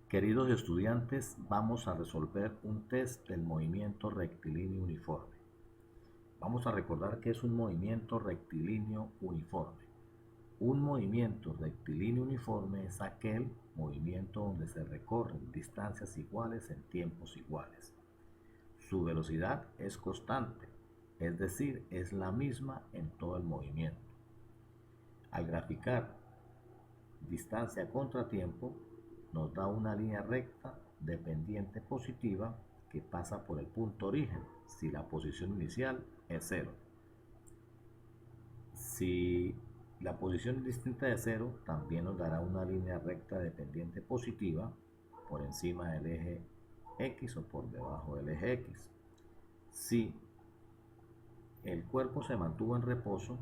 Queridos estudiantes, vamos a resolver un test del movimiento rectilíneo uniforme. Vamos a recordar que es un movimiento rectilíneo uniforme. Un movimiento rectilíneo uniforme es aquel movimiento donde se recorren distancias iguales en tiempos iguales. Su velocidad es constante, es decir, es la misma en todo el movimiento. Al graficar distancia contra tiempo, nos da una línea recta de pendiente positiva que pasa por el punto origen si la posición inicial es 0. Si la posición es distinta de 0, también nos dará una línea recta de pendiente positiva por encima del eje X o por debajo del eje X. Si el cuerpo se mantuvo en reposo,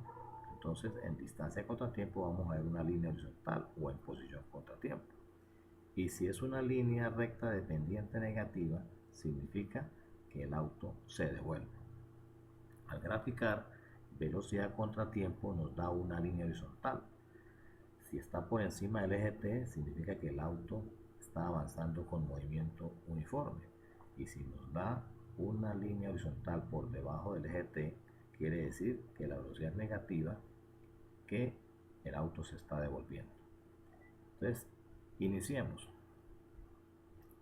entonces en distancia contra tiempo vamos a ver una línea horizontal o en posición contra tiempo. Y si es una línea recta de pendiente negativa, significa que el auto se devuelve. Al graficar velocidad contra tiempo nos da una línea horizontal. Si está por encima del eje T, significa que el auto está avanzando con movimiento uniforme. Y si nos da una línea horizontal por debajo del eje T, quiere decir que la velocidad es negativa, que el auto se está devolviendo. Entonces, iniciemos.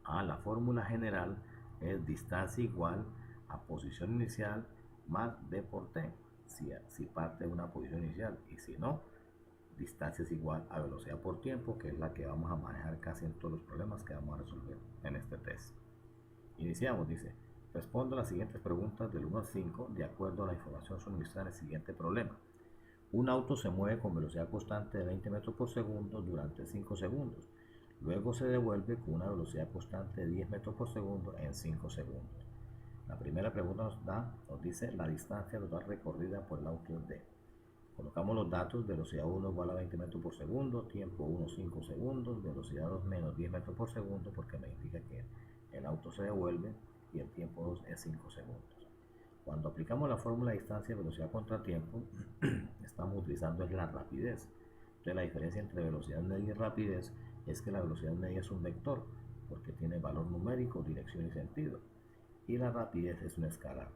La fórmula general es distancia igual a posición inicial más d por t, si parte de una posición inicial, y si no, distancia es igual a velocidad por tiempo, que es la que vamos a manejar casi en todos los problemas que vamos a resolver en este test. Iniciamos, dice, respondo a las siguientes preguntas del 1 al 5 de acuerdo a la información suministrada en el siguiente problema. Un auto se mueve con velocidad constante de 20 metros por segundo durante 5 segundos. Luego se devuelve con una velocidad constante de 10 metros por segundo en 5 segundos. La primera pregunta nos dice la distancia total recorrida por el auto es d. Colocamos los datos: velocidad 1 igual a 20 metros por segundo, tiempo 1 5 segundos, velocidad 2 menos 10 metros por segundo, porque me indica que el auto se devuelve, y el tiempo 2 es 5 segundos. Cuando aplicamos la fórmula de distancia y velocidad contra tiempo, estamos utilizando la rapidez. Entonces la diferencia entre velocidad media y rapidez es que la velocidad media es un vector, porque tiene valor numérico, dirección y sentido, y la rapidez es un escalar.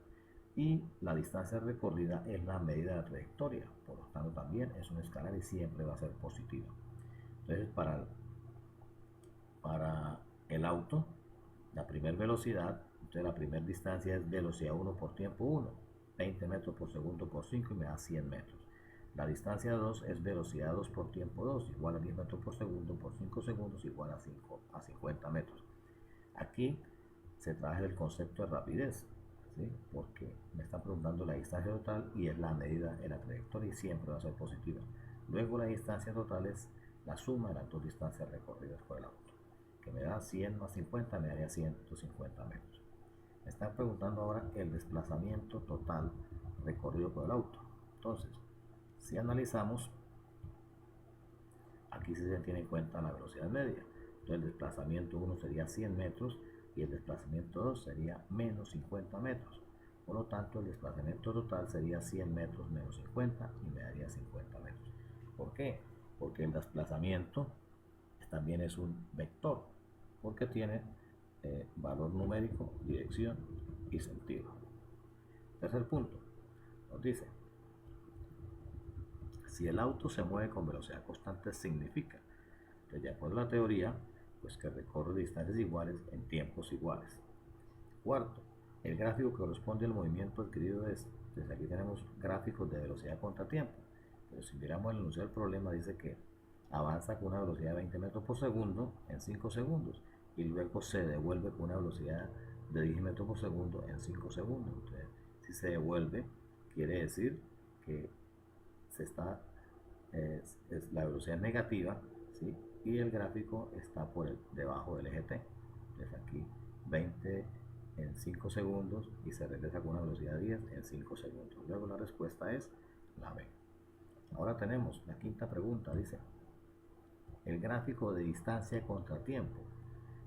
Y la distancia recorrida es la medida de la trayectoria, por lo tanto también es un escalar y siempre va a ser positiva. Entonces para el auto, la primera velocidad, entonces la primera distancia es velocidad 1 por tiempo 1, 20 metros por segundo por 5 y me da 100 metros. La distancia 2 es velocidad 2 por tiempo 2, igual a 10 metros por segundo por 5 segundos, igual a 50 metros. Aquí se trabaja el concepto de rapidez, ¿sí? Porque me están preguntando la distancia total y es la medida en la trayectoria y siempre va a ser positiva. Luego la distancia total es la suma de las dos distancias recorridas por el auto, que me da 100 más 50, me daría 150 metros. Me están preguntando ahora el desplazamiento total recorrido por el auto. Entonces, si analizamos, aquí sí se tiene en cuenta la velocidad media. Entonces el desplazamiento 1 sería 100 metros y el desplazamiento 2 sería menos 50 metros. Por lo tanto, el desplazamiento total sería 100 metros menos 50 y me daría 50 metros. ¿Por qué? Porque el desplazamiento también es un vector, porque tiene valor numérico, dirección y sentido. Tercer punto, nos dice, si el auto se mueve con velocidad constante, significa que de acuerdo a la teoría, pues que recorre distancias iguales en tiempos iguales. Cuarto, el gráfico que corresponde al movimiento adquirido es, desde aquí tenemos gráficos de velocidad contra tiempo, pero si miramos el enunciado del problema dice que avanza con una velocidad de 20 metros por segundo en 5 segundos y luego se devuelve con una velocidad de 10 metros por segundo en 5 segundos. Entonces, si se devuelve, quiere decir que la velocidad negativa, ¿sí? Y el gráfico está debajo del eje T. Entonces aquí 20 en 5 segundos y se regresa con una velocidad de 10 en 5 segundos. Luego la respuesta es la B. Ahora tenemos la quinta pregunta, dice el gráfico de distancia contra tiempo.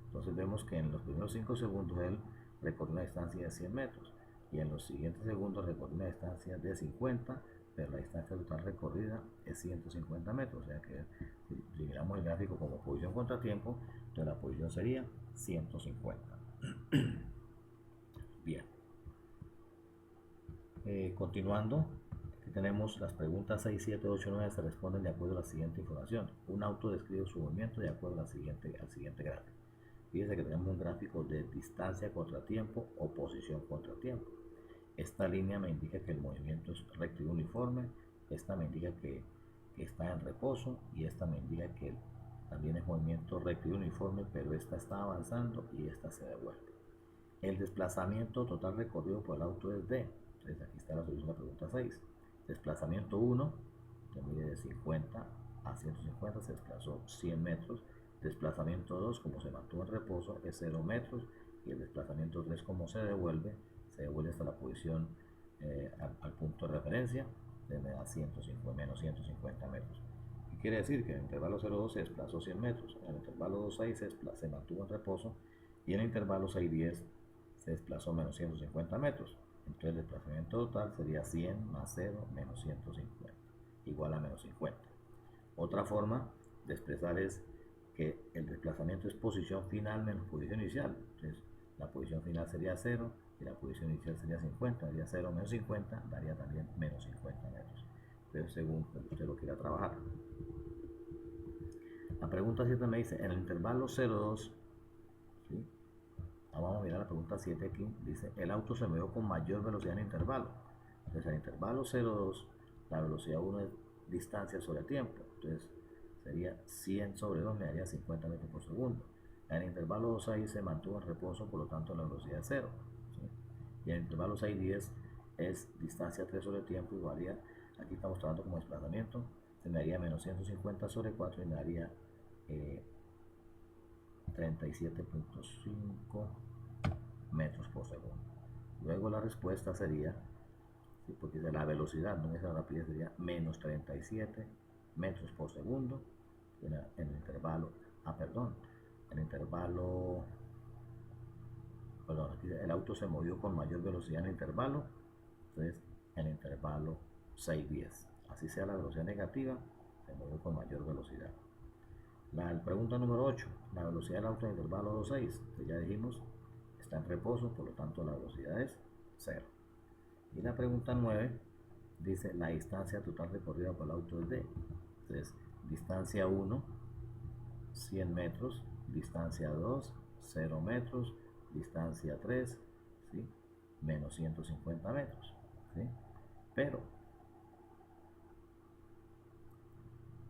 Entonces vemos que en los primeros 5 segundos él recorre una distancia de 100 metros y en los siguientes segundos recorre una distancia de 50, pero la distancia total recorrida es 150 metros, o sea que si miramos el gráfico como posición contra tiempo, entonces la posición sería 150. Bien, continuando, aquí tenemos las preguntas 6, 7, 8, 9 se responden de acuerdo a la siguiente información. Un auto describe su movimiento de acuerdo al siguiente gráfico. Fíjense que tenemos un gráfico de distancia contra tiempo o posición contra tiempo. Esta línea me indica que el movimiento es recto y uniforme, esta me indica que está en reposo y esta me indica que también es movimiento recto y uniforme, pero esta está avanzando y esta se devuelve. El desplazamiento total recorrido por el auto es D. Entonces aquí está la solución de la pregunta 6. Desplazamiento 1, que mide de 50 a 150, se desplazó 100 metros. Desplazamiento 2, como se mantuvo en reposo, es 0 metros. Y el desplazamiento 3, como se devuelve hasta la posición al punto de referencia, me da menos 150 metros. ¿Qué quiere decir? Que en el intervalo 0,2 se desplazó 100 metros, en el intervalo 2,6 se mantuvo en reposo y en el intervalo 6,10 se desplazó menos 150 metros. Entonces el desplazamiento total sería 100 más 0 menos 150, igual a menos 50. Otra forma de expresar es que el desplazamiento es posición final menos posición inicial. Entonces la posición final sería 0 y la posición inicial sería 50, daría 0 menos 50, daría también menos 50 metros. Entonces según usted lo quiera trabajar. La pregunta 7 me dice, en el intervalo 0,2, ¿sí? Vamos a mirar la pregunta 7 aquí, dice, el auto se movió con mayor velocidad en el intervalo. Entonces en el intervalo 0,2, la velocidad 1 es distancia sobre tiempo, entonces sería 100 sobre 2, me daría 50 metros por segundo. En el intervalo 2,6 se mantuvo en reposo, por lo tanto la velocidad es 0. ¿Sí? Y en el intervalo 6,10 es distancia 3 sobre tiempo, igualía, aquí estamos trabajando como desplazamiento, se me daría menos 150 sobre 4 y me daría 37.5 metros por segundo. Luego la respuesta sería, ¿sí? Porque de la velocidad, no es la rapidez, sería menos 37 metros por segundo en el intervalo, aquí el auto se movió con mayor velocidad en el intervalo, entonces en el intervalo 6,10. Así sea la velocidad negativa, se movió con mayor velocidad. La pregunta número 8, la velocidad del auto en el intervalo 2,6, que ya dijimos, está en reposo, por lo tanto la velocidad es 0. Y la pregunta 9 dice la distancia total recorrida por el auto es D. Entonces, distancia 1, 100 metros, distancia 2, 0 metros, distancia 3, ¿sí? Menos 150 metros. ¿Sí? Pero,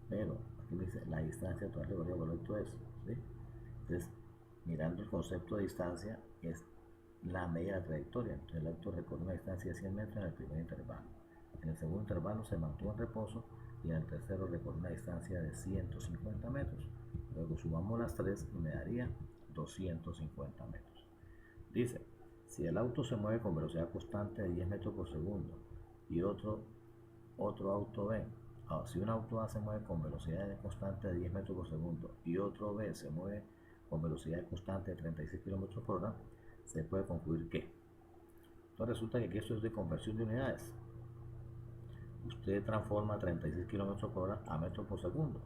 aquí me dice la distancia total recorrida por el auto es, ¿sí? Entonces, mirando el concepto de distancia, es la medida de la trayectoria. Entonces, el auto recorre una distancia de 100 metros en el primer intervalo. En el segundo intervalo se mantuvo en reposo y en el tercero recorre una distancia de 150 metros. Luego sumamos las 3 y me daría 250 metros. Dice, si el auto se mueve con velocidad constante de 10 metros por segundo y otro auto B, si un auto A se mueve con velocidad constante de 10 metros por segundo y otro B se mueve con velocidad constante de 36 km por hora, se puede concluir que, entonces resulta que aquí esto es de conversión de unidades. Usted transforma 36 km por hora a metros por segundo.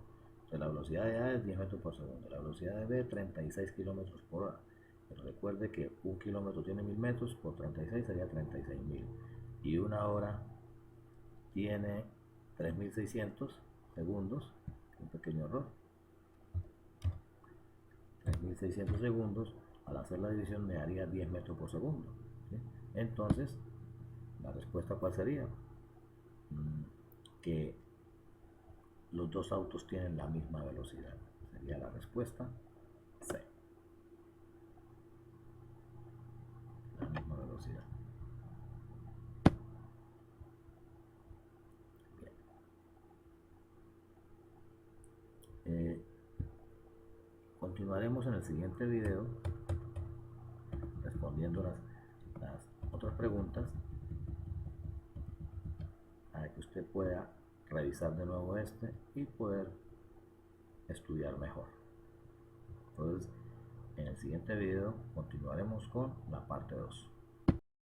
Entonces la velocidad de A es 10 metros por segundo, la velocidad de B 36 km por hora. Pero recuerde que un kilómetro tiene 1000 metros, por 36 sería 36.000. Y una hora tiene 3600 segundos, un pequeño error. 3600 segundos, al hacer la división me daría 10 metros por segundo. ¿Sí? Entonces, la respuesta ¿cuál sería? Que los dos autos tienen la misma velocidad. Sería la respuesta C. La misma velocidad. Bien. Continuaremos en el siguiente video respondiendo las otras preguntas para que usted pueda revisar de nuevo y poder estudiar mejor. Entonces, en el siguiente video continuaremos con la parte 2.